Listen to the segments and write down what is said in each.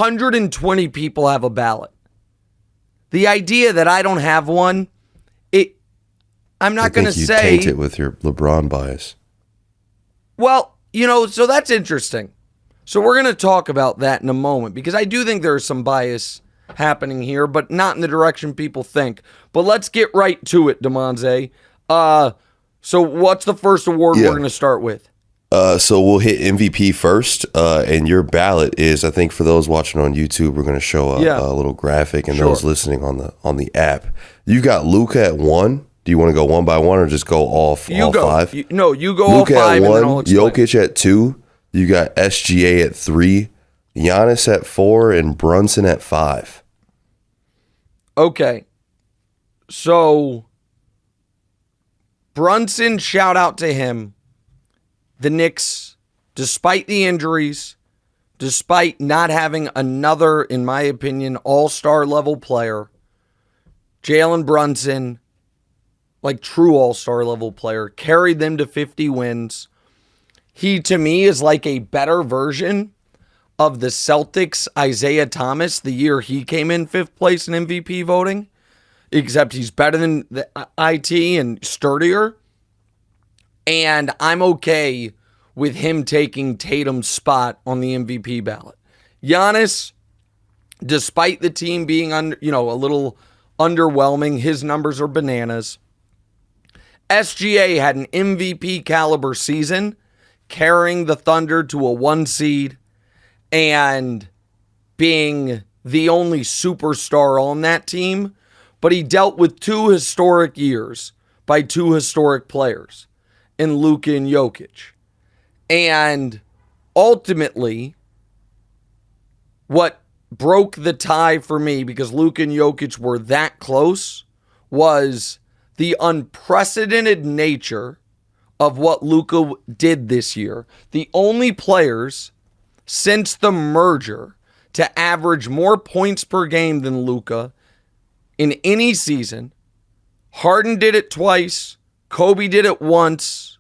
120 people have a ballot. The idea that I don't have one, I'm not going to say. You taint it with your LeBron bias. Well, so that's interesting. So we're going to talk about that in a moment because I do think there's some bias happening here, but not in the direction people think. But let's get right to it, Demonze. So what's the first award we're going to start with? So we'll hit MVP first, and your ballot is, I think for those watching on YouTube, we're going to show a little graphic, and those listening on the app. You've got Luka at 1. Do you want to go one by one or just go all five? You go Luka all 5 at 1, and then I'll explain. Jokic at 2. You got SGA at 3, Giannis at 4, and Brunson at 5. Okay. So Brunson, shout out to him. The Knicks, despite the injuries, despite not having another, in my opinion, all-star level player, Jalen Brunson, like true all-star level player, carried them to 50 wins. He, to me, is like a better version of the Celtics' Isaiah Thomas the year he came in 5th place in MVP voting, except he's better than the IT and sturdier. And I'm okay with him taking Tatum's spot on the MVP ballot. Giannis, despite the team being a little underwhelming, his numbers are bananas. SGA had an MVP caliber season, carrying the Thunder to a 1 seed and being the only superstar on that team, but he dealt with 2 historic years by 2 historic players in Luka and Jokic. And ultimately, what broke the tie for me, because Luka and Jokic were that close, was the unprecedented nature of what Luka did this year. The only players since the merger to average more points per game than Luka in any season. Harden did it twice. Kobe did it once.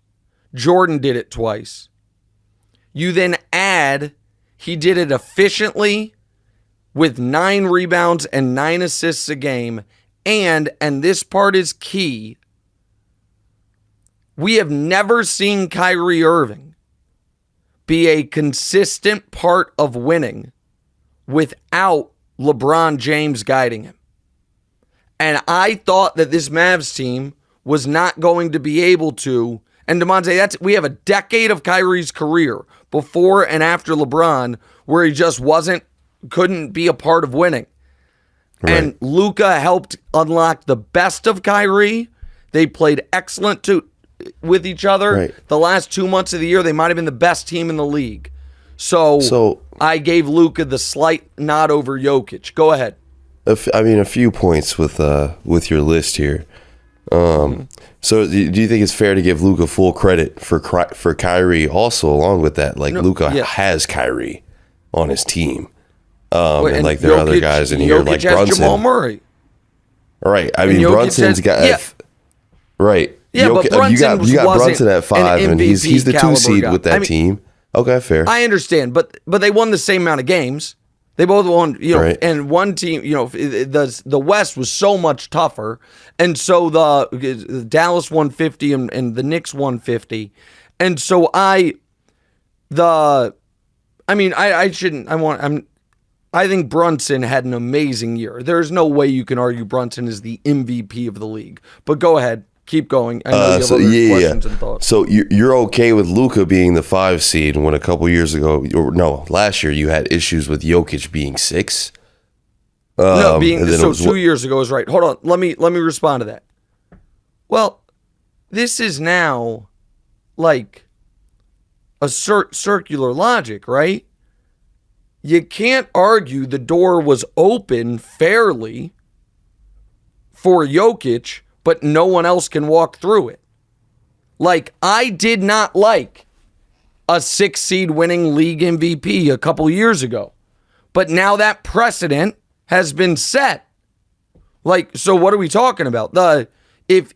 Jordan did it twice. You then add, he did it efficiently with 9 rebounds and 9 assists a game. And this part is key, we have never seen Kyrie Irving be a consistent part of winning without LeBron James guiding him. And I thought that this Mavs team was not going to be able to. And Demonte, we have a decade of Kyrie's career before and after LeBron where he just couldn't be a part of winning. Right. And Luka helped unlock the best of Kyrie. They played excellent with each other. Right. The last 2 months of the year, they might have been the best team in the league. So I gave Luka the slight nod over Jokic. Go ahead. A few points with your list here. So do you think it's fair to give Luka full credit for Kyrie also along with that? Like, Luka has Kyrie on his team. And like there are other guys in here Jokic like has Brunson. Jamal Murray. All right. Brunson's got right. Yeah, but Brunson you got Brunson at 5 and he's the 2 seed with that team. Okay, fair. I understand, but they won the same amount of games. They both won, right. And one team, the West was so much tougher, and so the Dallas won 50 and the Knicks won 50, and so I think Brunson had an amazing year. There's no way you can argue Brunson is the MVP of the league. But go ahead. Keep going. I know you have other questions and thoughts. So you're okay with Luka being the 5 seed when a couple years ago, last year you had issues with Jokic being 6? 2 years ago is right. Hold on. Let me respond to that. Well, this is now like a circular logic, right? You can't argue the door was open fairly for Jokic, but no one else can walk through it. Like, I did not like a 6 seed winning league MVP a couple years ago, but now that precedent has been set. Like, so what are we talking about? If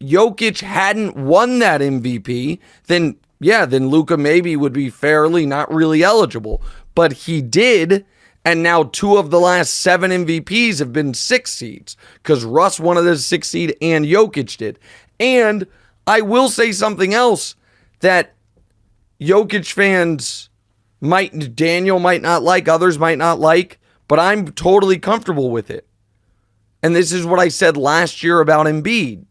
Jokic hadn't won that MVP, then Luka maybe would be fairly not really eligible. But he did, And now 2 of the last 7 MVPs have been 6 seeds because Russ wanted a 6 seed and Jokic did. And I will say something else that Jokic fans Daniel might not like, others might not like, but I'm totally comfortable with it. And this is what I said last year about Embiid.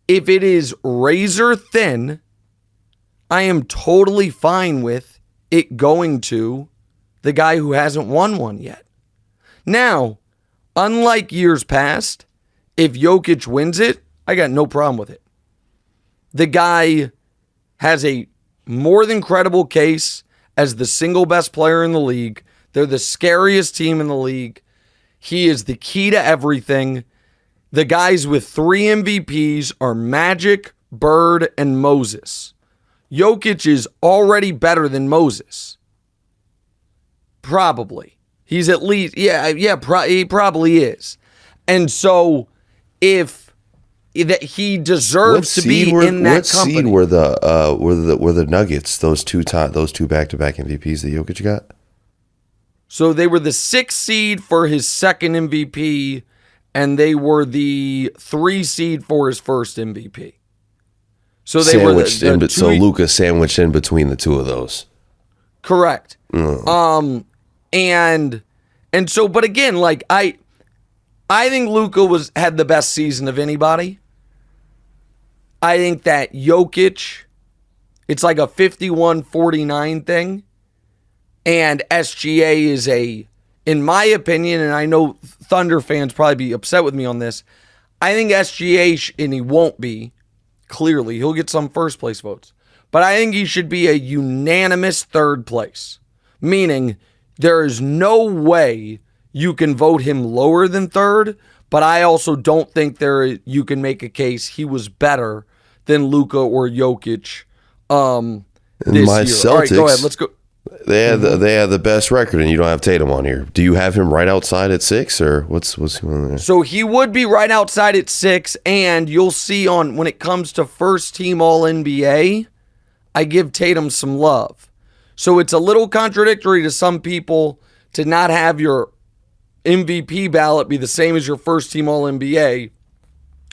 If it is razor thin, I am totally fine with it going to the guy who hasn't won one yet. Now, unlike years past, if Jokic wins it, I got no problem with it. The guy has a more than credible case as the single best player in the league. They're the scariest team in the league. He is the key to everything. The guys with 3 MVPs are Magic, Bird, and Moses. Jokic is already better than Moses. Probably. He's at least, he probably is. And so, if that he deserves to be in that company. What seed were the Nuggets? Those two back-to-back MVPs that Jokic got. So they were the 6th seed for his second MVP, and they were the 3 seed for his first MVP. So they so Luka sandwiched in between the 2 of those. Correct. And so, but again, like I think Luka had the best season of anybody. I think that Jokic, it's like a 51-49 thing. And SGA is in my opinion, and I know Thunder fans probably be upset with me on this, I think SGA, and he won't be, clearly, he'll get some first place votes, but I think he should be a unanimous 3rd place. Meaning, there is no way you can vote him lower than 3rd, but I also don't think you can make a case he was better than Luka or Jokic this year. Celtics, all right, go ahead, let's go. They had the best record, and you don't have Tatum on here. Do you have him right outside at 6, or what's going on there? So he would be right outside at 6, and you'll see when it comes to first team All-NBA, I give Tatum some love. So it's a little contradictory to some people to not have your MVP ballot be the same as your first team All-NBA,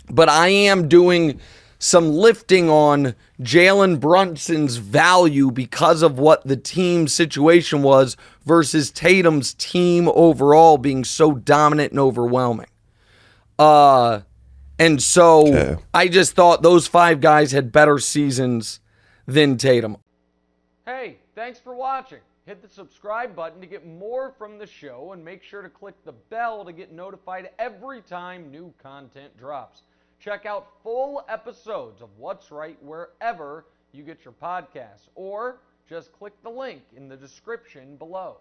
but I am doing some lifting on Jalen Brunson's value because of what the team situation was versus Tatum's team overall being so dominant and overwhelming. And so I just thought those 5 guys had better seasons than Tatum. Hey, thanks for watching. Hit the subscribe button to get more from the show and make sure to click the bell to get notified every time new content drops. Check out full episodes of What's Right wherever you get your podcasts, or just click the link in the description below.